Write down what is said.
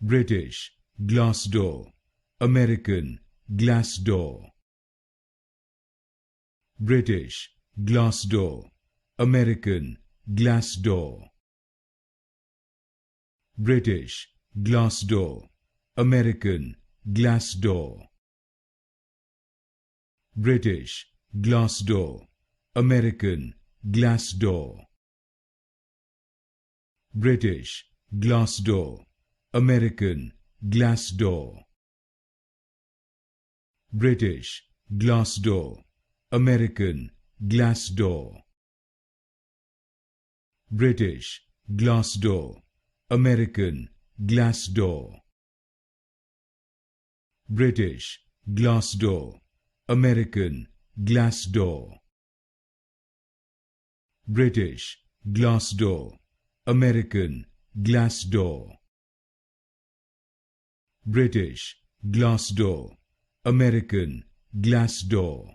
British, Glassdoor, American, Glassdoor. British, Glassdoor, American, Glassdoor. British, Glassdoor, American, Glassdoor. British, Glassdoor, American, Glassdoor. British, Glassdoor, American, Glassdoor. British, Glassdoor, American, Glassdoor. British, Glassdoor, American, Glassdoor. British, Glassdoor, American, Glassdoor. British, Glassdoor, American, Glassdoor. British, Glassdoor, American, Glassdoor.